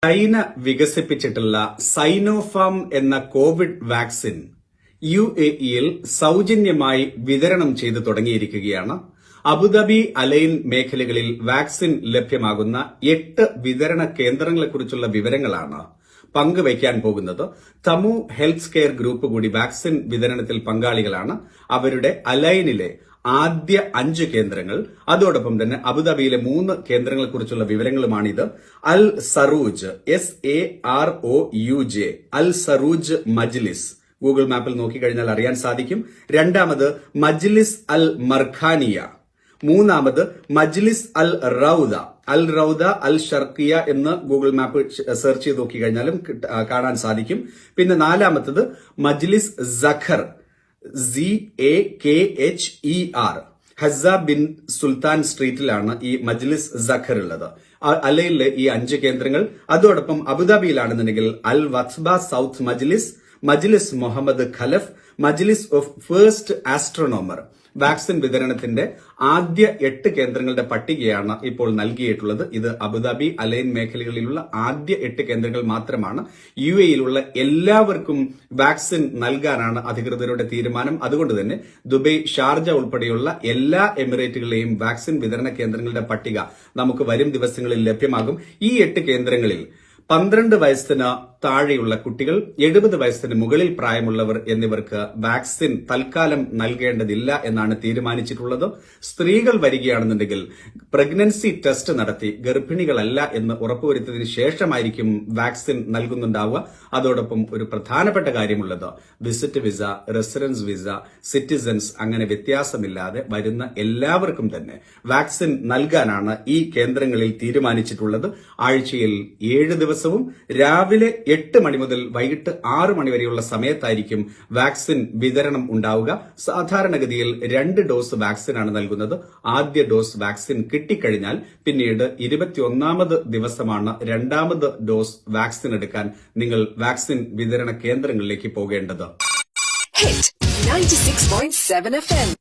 China വികസിപ്പിച്ചിട്ടുള്ള സൈനോഫാം എന്ന Covid vaccine UAEയിൽ സൗജന്യമായി വിതരണം ചെയ്തു തുടങ്ങിയിരിക്കുകയാണ്. അബുദാബി അലൈൻ മേഖലകളിൽ വാക്സിൻ ലഭ്യമാകുന്ന 8 വിതരണ കേന്ദ്രങ്ങളെക്കുറിച്ചുള്ള വിവരങ്ങളാണ് പങ്കുവയ്ക്കാൻ പോകുന്നത്. തമു ഹെൽത്ത് കെയർ ഗ്രൂപ്പ് കൂടി വാക്സിൻ വിതരണത്തിൽ പങ്കാളികളാണ്. അവരുടെ അലൈനിലെ ആദ്യ 5 കേന്ദ്രങ്ങൾ, അതോടൊപ്പം തന്നെ അബുദാബിയിലെ 3 കേന്ദ്രങ്ങളെക്കുറിച്ചുള്ള വിവരങ്ങളുമാണിത്. അൽ സറൂജ്, SAROUJ, അൽ സറൂജ് മജ്ലിസ്, ഗൂഗിൾ മാപ്പിൽ നോക്കിക്കഴിഞ്ഞാൽ അറിയാൻ സാധിക്കും. രണ്ടാമത് മജ്ലിസ് അൽ മർഖാനിയ, മൂന്നാമത് മജ്ലിസ് അൽ റൌദ, അൽ ഷർക്കിയ എന്ന് ഗൂഗിൾ മാപ്പ് സെർച്ച് ചെയ്ത് നോക്കിക്കഴിഞ്ഞാലും കാണാൻ സാധിക്കും. പിന്നെ നാലാമത്തത് Majlis Saqr, ZAKHER, Hessa bin Sultan സ്ട്രീറ്റിലാണ് ഈ മജ്ലിസ് സഖർ ഉള്ളത്. അലയിലെ ഈ 5 കേന്ദ്രങ്ങൾ. അതോടൊപ്പം അബുദാബിയിലാണെന്നുണ്ടെങ്കിൽ അൽ വത്ബ സൌത്ത് മജ്ലിസ്, മജ്ലിസ് മുഹമ്മദ് ഖലഫ്, മജ്ലിസ് ഓഫ് ഫസ്റ്റ് ആസ്ട്രോണോമർ. വാക്സിൻ വിതരണത്തിന്റെ ആദ്യ 8 കേന്ദ്രങ്ങളുടെ പട്ടികയാണ് ഇപ്പോൾ നൽകിയിട്ടുള്ളത്. ഇത് അബുദാബി അലൈൻ മേഖലകളിലുള്ള ആദ്യ 8 കേന്ദ്രങ്ങൾ മാത്രമാണ്. UAEയിലുള്ള എല്ലാവർക്കും വാക്സിൻ നൽകാനാണ് അധികൃതരുടെ തീരുമാനം. അതുകൊണ്ട് തന്നെ ദുബൈ, ഷാർജ ഉൾപ്പെടെയുള്ള എല്ലാ എമിറേറ്റുകളിലെയും വാക്സിൻ വിതരണ കേന്ദ്രങ്ങളുടെ പട്ടിക നമുക്ക് വരും ദിവസങ്ങളിൽ ലഭ്യമാകും. ഈ 8 കേന്ദ്രങ്ങളിൽ 12 വയസ്സിന് താഴെയുള്ള കുട്ടികൾ, 70 വയസ്സിന് മുകളിൽ പ്രായമുള്ളവർ എന്നിവർക്ക് വാക്സിൻ തൽക്കാലം നൽകേണ്ടതില്ല എന്നാണ് തീരുമാനിച്ചിട്ടുള്ളത്. സ്ത്രീകൾ വരികയാണെന്നുണ്ടെങ്കിൽ പ്രഗ്നൻസി ടെസ്റ്റ് നടത്തി ഗർഭിണികളല്ല എന്ന് ഉറപ്പുവരുത്തിയതിനു ശേഷമായിരിക്കും വാക്സിൻ നൽകുന്നുണ്ടാവുക. അതോടൊപ്പം ഒരു പ്രധാനപ്പെട്ട കാര്യമുള്ളത്, visit visa, residence visa, citizens അങ്ങനെ വ്യത്യാസമില്ലാതെ വരുന്ന എല്ലാവർക്കും തന്നെ വാക്സിൻ നൽകാനാണ് ഈ കേന്ദ്രങ്ങളിൽ തീരുമാനിച്ചിട്ടുള്ളത്. ആഴ്ചയിൽ 7 ദിവസവും രാവിലെ 8 മണി മുതൽ വൈകിട്ട് 6 മണി വരെയുള്ള സമയത്തായിരിക്കും വാക്സിൻ വിതരണം ഉണ്ടാവുക. സാധാരണഗതിയിൽ 2 ഡോസ് വാക്സിനാണ് നൽകുന്നത്. ആദ്യ ഡോസ് വാക്സിൻ കിട്ടിക്കഴിഞ്ഞാൽ പിന്നീട് 21ാമത് ദിവസമാണ് 2ാമത് ഡോസ് വാക്സിൻ എടുക്കാൻ നിങ്ങൾ വാക്സിൻ വിതരണ കേന്ദ്രങ്ങളിലേക്ക് പോകേണ്ടത്. Hit 96.7 FM